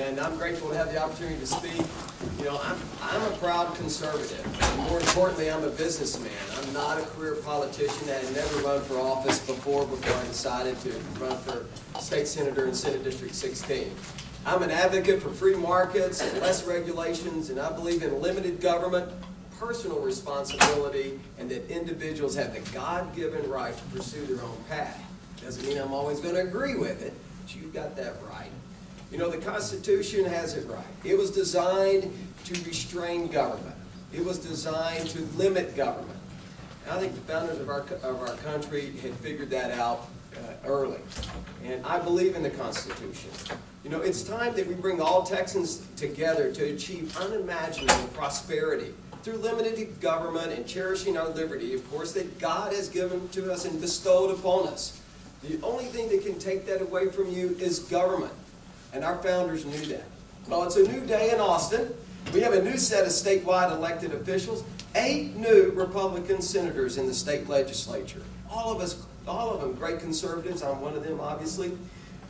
and I'm grateful to have the opportunity to speak. You know, I'm a proud conservative, and more importantly, I'm a businessman. I'm not a career politician. I had never run for office before I decided to run for state senator in Senate District 16. I'm an advocate for free markets and less regulations, and I believe in limited government, personal responsibility, and that individuals have the God-given right to pursue their own path. Doesn't mean I'm always going to agree with it, but you got that right. You know, the Constitution has it right. It was designed to restrain government. It was designed to limit government. And I think the founders of our country had figured that out early. And I believe in the Constitution. You know, it's time that we bring all Texans together to achieve unimaginable prosperity through limited government and cherishing our liberty, of course, that God has given to us and bestowed upon us. The only thing that can take that away from you is government. And our founders knew that. Well, it's a new day in Austin. We have a new set of statewide elected officials, 8 new Republican senators in the state legislature. All of them great conservatives. I'm one of them, obviously.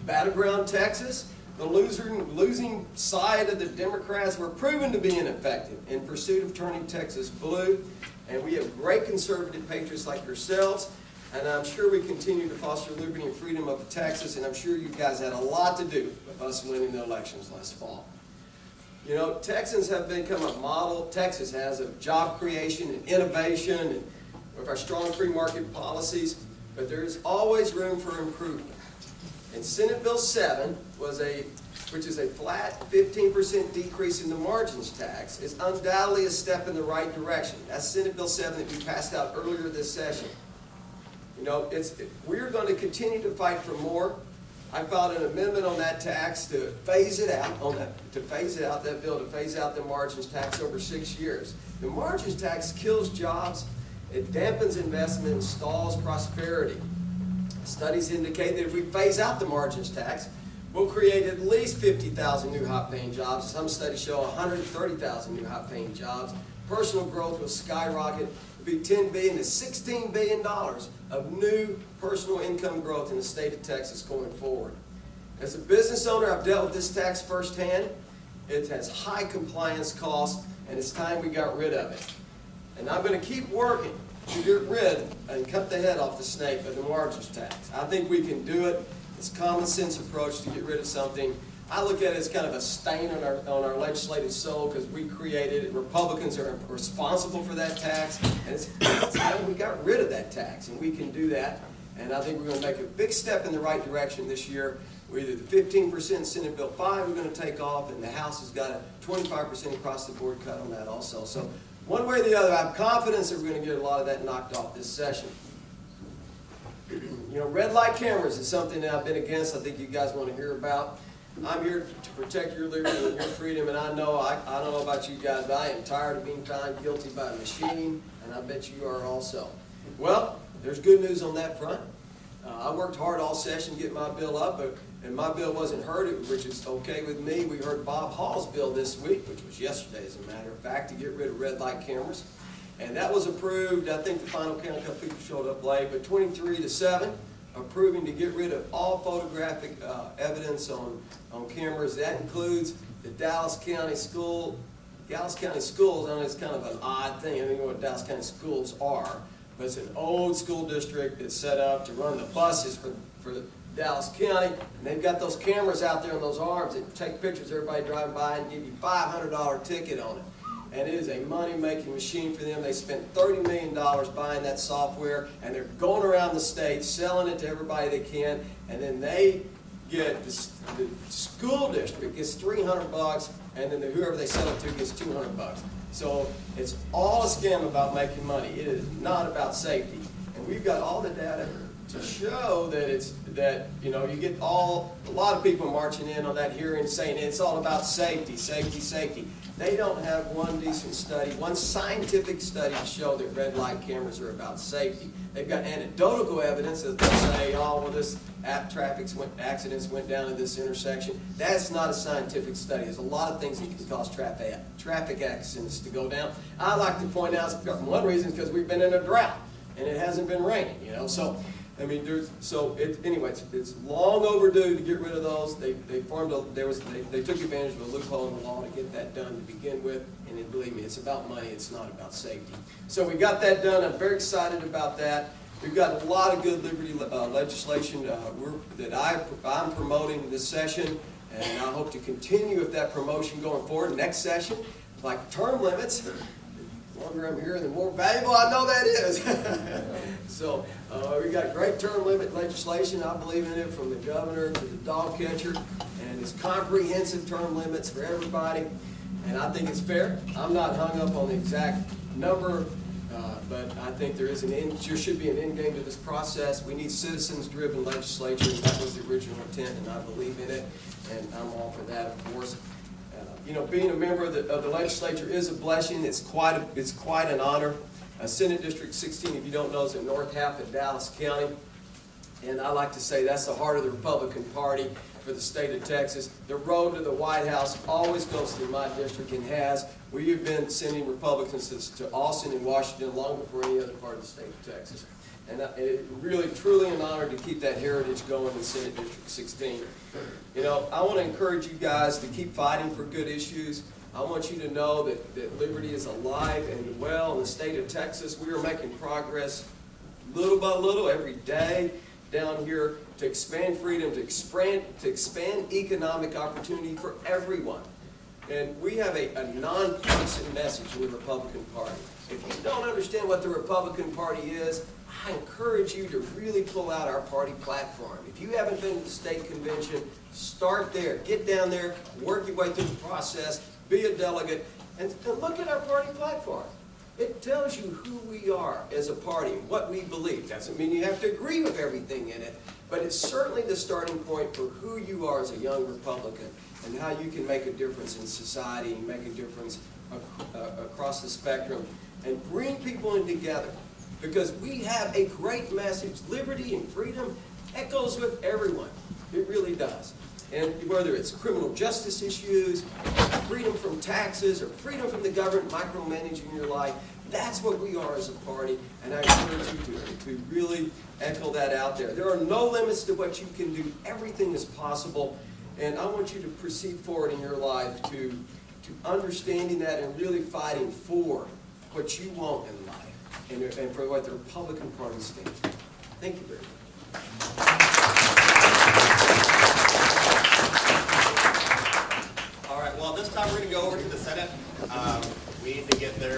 Battleground Texas, the losing side of the Democrats were proven to be ineffective in pursuit of turning Texas blue. And we have great conservative patriots like yourselves. And I'm sure we continue to foster liberty and freedom of Texas, and I'm sure you guys had a lot to do with us winning the elections last fall. You know, Texans have become a model, Texas has, of job creation and innovation and with our strong free market policies, but there's always room for improvement. And Senate Bill 7 which is a flat 15% decrease in the margins tax, is undoubtedly a step in the right direction. That's Senate Bill 7 that we passed out earlier this session. You know, we're going to continue to fight for more. I filed an amendment on that tax to phase it out, that bill to phase out the margins tax over 6 years. The margins tax kills jobs, it dampens investment, and stalls prosperity. Studies indicate that if we phase out the margins tax, we'll create at least 50,000 new high-paying jobs. Some studies show 130,000 new high-paying jobs. Personal growth will skyrocket. Be $10 billion to $16 billion of new personal income growth in the state of Texas going forward. As a business owner, I've dealt with this tax firsthand. It has high compliance costs, and it's time we got rid of it. And I'm going to keep working to get rid and cut the head off the snake of the margins tax. I think we can do it. It's a common sense approach to get rid of something. I look at it as kind of a stain on our legislative soul because we created it. Republicans are responsible for that tax, and it's time we got rid of that tax, and we can do that. And I think we're going to make a big step in the right direction this year. We're either the 15% Senate Bill 5 we're going to take off, and the House has got a 25% across the board cut on that also. So one way or the other, I have confidence that we're going to get a lot of that knocked off this session. You know, red light cameras is something that I've been against. I think you guys want to hear about. I'm here to protect your liberty and your freedom, and I don't know about you guys, but I am tired of being found guilty by a machine, and I bet you are also. Well, there's good news on that front. I worked hard all session to get my bill up, and my bill wasn't heard, which is okay with me. We heard Bob Hall's bill this week, which was yesterday as a matter of fact, to get rid of red light cameras. And that was approved. I think the final count, a couple people showed up late, but 23-7. Approving to get rid of all photographic evidence on cameras. That includes the Dallas County Schools. Dallas County Schools, I know it's kind of an odd thing. I don't know what Dallas County Schools are, but it's an old school district that's set up to run the buses for Dallas County. And they've got those cameras out there on those arms that take pictures of everybody driving by and give you a $500 ticket on it. And it is a money-making machine for them. They spent $30 million buying that software, and they're going around the state selling it to everybody they can, and then they get, the school district gets $300, and then whoever they sell it to gets $200. So it's all a scam about making money. It is not about safety. And we've got all the data to show that you get a lot of people marching in on that hearing saying it's all about safety, safety, safety. They don't have one decent study, one scientific study to show that red light cameras are about safety. They've got anecdotal evidence that they say, oh, well, this accidents went down at this intersection. That's not a scientific study. There's a lot of things that can cause traffic accidents to go down. I like to point out one reason is because we've been in a drought and it hasn't been raining, So I mean, anyway, it's long overdue to get rid of those. They took advantage of a loophole in the law to get that done to begin with, and believe me, it's about money, it's not about safety. So we got that done. I'm very excited about that. We've got a lot of good liberty legislation that I'm promoting this session, and I hope to continue with that promotion going forward. Next session, like term limits. The longer I'm here, the more valuable I know that is. So we got great term limit legislation. I believe in it, from the governor to the dog catcher, and it's comprehensive term limits for everybody. And I think it's fair. I'm not hung up on the exact number, but I think there should be an end game to this process. We need citizens-driven legislation. That was the original intent, and I believe in it, and I'm all for that, of course. You know, being a member of the legislature is a blessing. It's quite an honor. Senate District 16, if you don't know, is in north half of Dallas County. And I like to say that's the heart of the Republican Party for the state of Texas. The road to the White House always goes through my district, and has. We have been sending Republicans to Austin and Washington long before any other part of the state of Texas. And it really, truly an honor to keep that heritage going in Senate District 16. You know, I want to encourage you guys to keep fighting for good issues. I want you to know that liberty is alive and well in the state of Texas. We are making progress little by little every day down here to expand freedom, to expand economic opportunity for everyone. And we have a nonpartisan message in the Republican Party. If you don't understand what the Republican Party is, I encourage you to really pull out our party platform. If you haven't been to the state convention, start there. Get down there, work your way through the process, be a delegate, and look at our party platform. It tells you who we are as a party, what we believe. Doesn't mean you have to agree with everything in it, but it's certainly the starting point for who you are as a young Republican and how you can make a difference in society and make a difference across the spectrum and bring people in together. Because we have a great message. Liberty and freedom echoes with everyone. It really does. And whether it's criminal justice issues, freedom from taxes, or freedom from the government micromanaging your life, that's what we are as a party, and I encourage you to really echo that out there. There are no limits to what you can do. Everything is possible, and I want you to proceed forward in your life to understanding that and really fighting for what you want in life and for what the Republican Party stands for. Thank you very much. All right, well, this time we're going to go over to the Senate. We need to get their